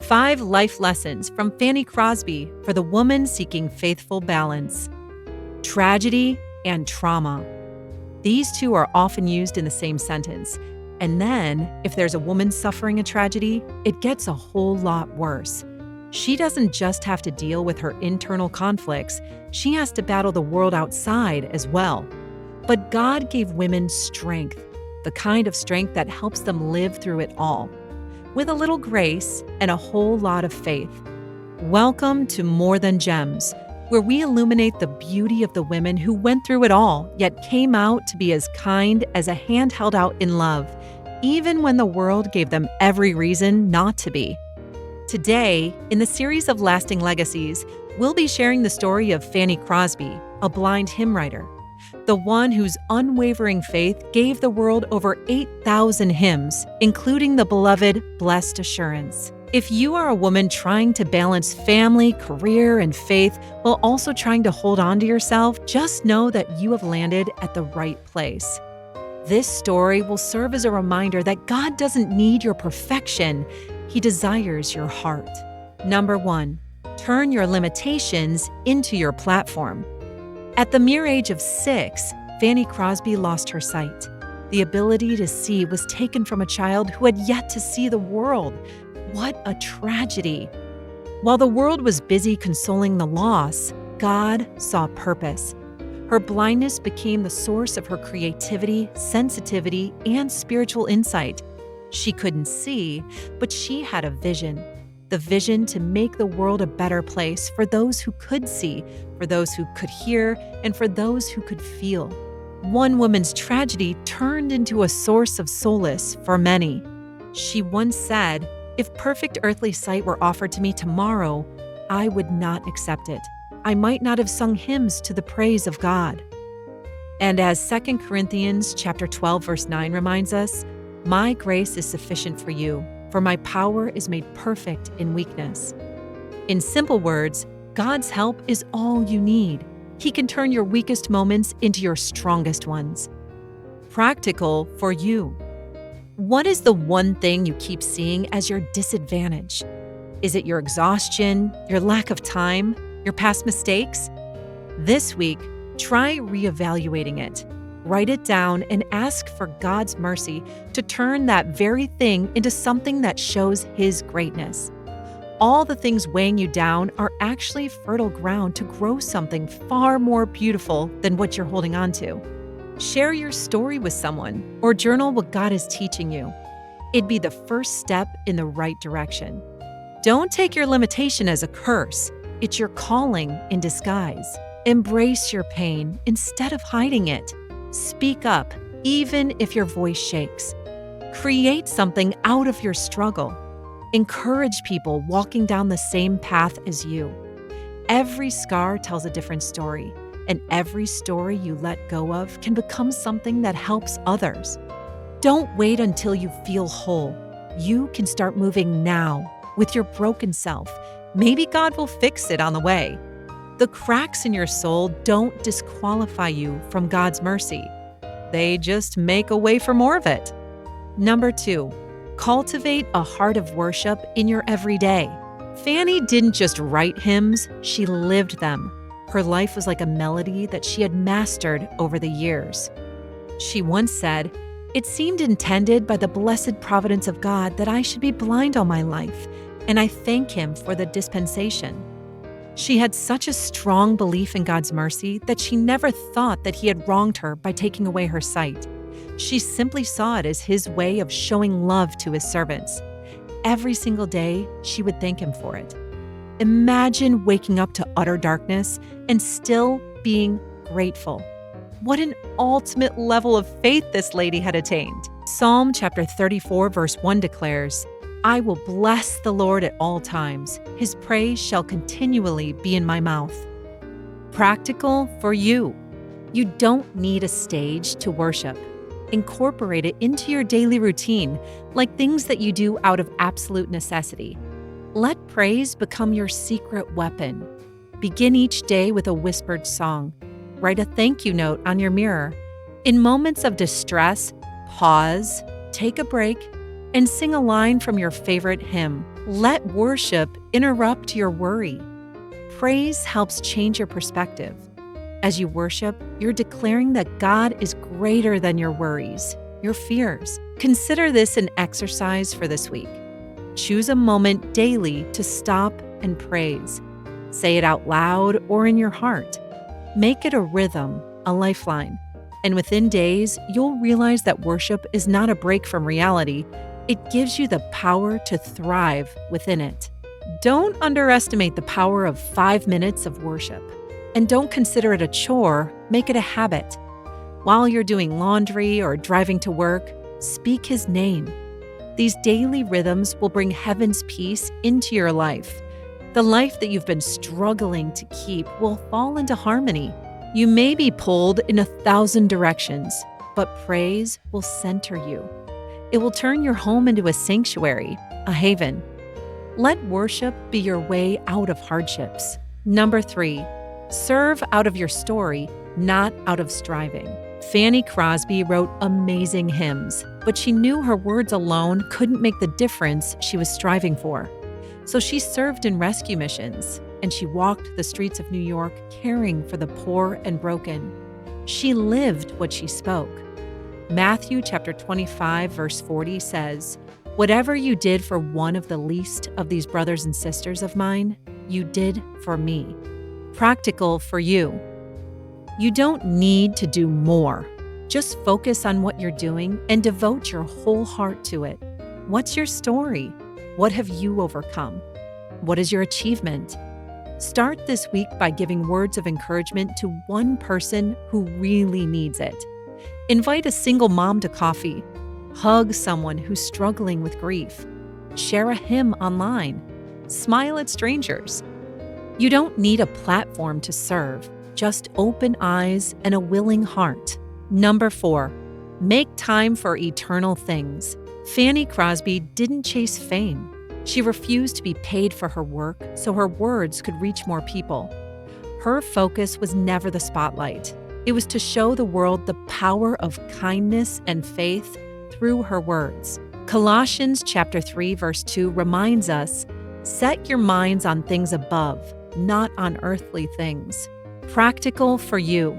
5 life lessons from Fanny Crosby for the woman seeking faithful balance. Tragedy and trauma. These two are often used in the same sentence. And then, if there's a woman suffering a tragedy, it gets a whole lot worse. She doesn't just have to deal with her internal conflicts, she has to battle the world outside as well. But God gave women strength, the kind of strength that helps them live through it all, with a little grace and a whole lot of faith. Welcome to More Than Gems, where we illuminate the beauty of the women who went through it all, yet came out to be as kind as a hand held out in love, even when the world gave them every reason not to be. Today, in the series of Lasting Legacies, we'll be sharing the story of Fanny Crosby, a blind hymn writer, the one whose unwavering faith gave the world over 8,000 hymns, including the beloved Blessed Assurance. If you are a woman trying to balance family, career, and faith while also trying to hold on to yourself, just know that you have landed at the right place. This story will serve as a reminder that God doesn't need your perfection. He desires your heart. Number 1, turn your limitations into your platform. At the mere age of 6, Fanny Crosby lost her sight. The ability to see was taken from a child who had yet to see the world. What a tragedy. While the world was busy consoling the loss, God saw purpose. Her blindness became the source of her creativity, sensitivity, and spiritual insight. She couldn't see, but she had a vision. The vision to make the world a better place for those who could see, for those who could hear, and for those who could feel. One woman's tragedy turned into a source of solace for many. She once said, "If perfect earthly sight were offered to me tomorrow, I would not accept it. I might not have sung hymns to the praise of God." And as 2 Corinthians chapter 12, verse 9 reminds us, "My grace is sufficient for you, for my power is made perfect in weakness." In simple words, God's help is all you need. He can turn your weakest moments into your strongest ones. Practical for you. What is the one thing you keep seeing as your disadvantage? Is it your exhaustion, your lack of time, your past mistakes? This week, try reevaluating it. Write it down and ask for God's mercy to turn that very thing into something that shows His greatness. All the things weighing you down are actually fertile ground to grow something far more beautiful than what you're holding on to. Share your story with someone or journal what God is teaching you. It'd be the first step in the right direction. Don't take your limitation as a curse. It's your calling in disguise. Embrace your pain instead of hiding it. Speak up, even if your voice shakes. Create something out of your struggle. Encourage people walking down the same path as you. Every scar tells a different story, and every story you let go of can become something that helps others. Don't wait until you feel whole. You can start moving now with your broken self. Maybe God will fix it on the way. The cracks in your soul don't disqualify you from God's mercy. They just make a way for more of it. Number 2, cultivate a heart of worship in your everyday. Fanny didn't just write hymns, she lived them. Her life was like a melody that she had mastered over the years. She once said, "It seemed intended by the blessed providence of God that I should be blind all my life, and I thank Him for the dispensation." She had such a strong belief in God's mercy that she never thought that He had wronged her by taking away her sight. She simply saw it as His way of showing love to His servants. Every single day, she would thank Him for it. Imagine waking up to utter darkness and still being grateful. What an ultimate level of faith this lady had attained. Psalm chapter 34, verse 1 declares, "I will bless the Lord at all times. His praise shall continually be in my mouth." Practical for you. You don't need a stage to worship. Incorporate it into your daily routine, like things that you do out of absolute necessity. Let praise become your secret weapon. Begin each day with a whispered song. Write a thank you note on your mirror. In moments of distress, pause, take a break, and sing a line from your favorite hymn, Let worship interrupt your worry. Praise helps change your perspective. As you worship, you're declaring that God is greater than your worries, your fears. Consider this an exercise for this week. Choose a moment daily to stop and praise. Say it out loud or in your heart. Make it a rhythm, a lifeline. And within days, you'll realize that worship is not a break from reality. It gives you the power to thrive within it. Don't underestimate the power of 5 minutes of worship. And don't consider it a chore, make it a habit. While you're doing laundry or driving to work, speak His name. These daily rhythms will bring heaven's peace into your life. The life that you've been struggling to keep will fall into harmony. You may be pulled in 1,000 directions, but praise will center you. It will turn your home into a sanctuary, a haven. Let worship be your way out of hardships. Number 3, serve out of your story, not out of striving. Fanny Crosby wrote amazing hymns, but she knew her words alone couldn't make the difference she was striving for. So she served in rescue missions, and she walked the streets of New York caring for the poor and broken. She lived what she spoke. Matthew chapter 25, verse 40 says, "Whatever you did for one of the least of these brothers and sisters of mine, you did for me." Practical for you. You don't need to do more. Just focus on what you're doing and devote your whole heart to it. What's your story? What have you overcome? What is your achievement? Start this week by giving words of encouragement to one person who really needs it. Invite a single mom to coffee. Hug someone who's struggling with grief. Share a hymn online. Smile at strangers. You don't need a platform to serve. Just open eyes and a willing heart. Number 4, make time for eternal things. Fanny Crosby didn't chase fame. She refused to be paid for her work so her words could reach more people. Her focus was never the spotlight. It was to show the world the power of kindness and faith through her words. Colossians chapter 3, verse 2 reminds us, "Set your minds on things above, not on earthly things." Practical for you.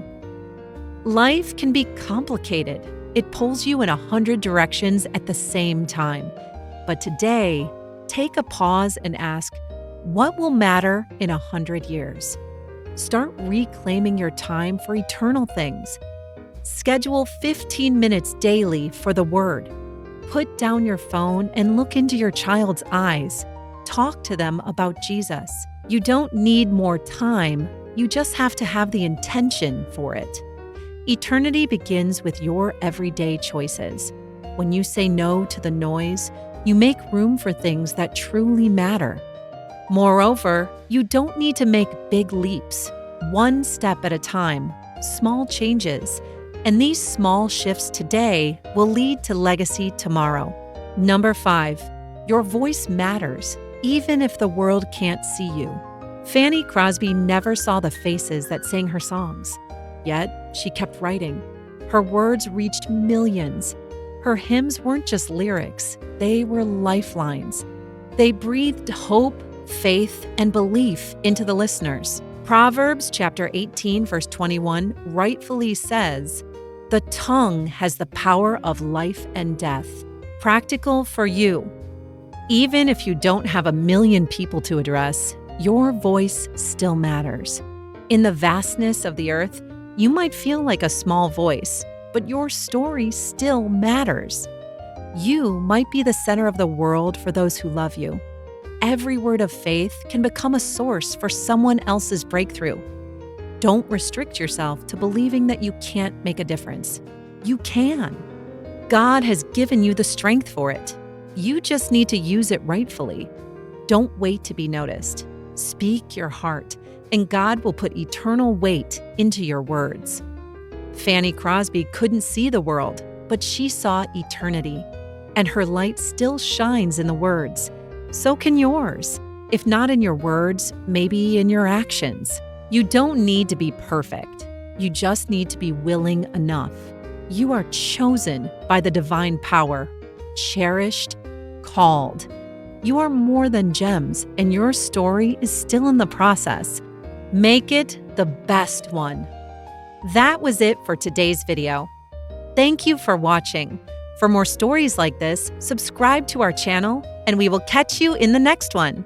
Life can be complicated. It pulls you in 100 directions at the same time. But today, take a pause and ask, what will matter in 100 years? Start reclaiming your time for eternal things. Schedule 15 minutes daily for the Word. Put down your phone and look into your child's eyes. Talk to them about Jesus. You don't need more time. You just have to have the intention for it. Eternity begins with your everyday choices. When you say no to the noise, you make room for things that truly matter. Moreover, you don't need to make big leaps. One step at a time, small changes, and these small shifts today will lead to legacy tomorrow. Number 5, your voice matters, even if the world can't see you. Fanny Crosby never saw the faces that sang her songs. Yet, she kept writing. Her words reached millions. Her hymns weren't just lyrics, they were lifelines. They breathed hope, faith, and belief into the listeners. Proverbs chapter 18, verse 21 rightfully says, "The tongue has the power of life and death." Practical for you. Even if you don't have 1,000,000 people to address, your voice still matters. In the vastness of the earth, you might feel like a small voice, but your story still matters. You might be the center of the world for those who love you. Every word of faith can become a source for someone else's breakthrough. Don't restrict yourself to believing that you can't make a difference. You can. God has given you the strength for it. You just need to use it rightfully. Don't wait to be noticed. Speak your heart, and God will put eternal weight into your words. Fanny Crosby couldn't see the world, but she saw eternity, and her light still shines in the words. So can yours. If not in your words, maybe in your actions. You don't need to be perfect. You just need to be willing enough. You are chosen by the divine power, cherished, called. You are more than gems, and your story is still in the process. Make it the best one. That was it for today's video. Thank you for watching. For more stories like this, subscribe to our channel, and we will catch you in the next one.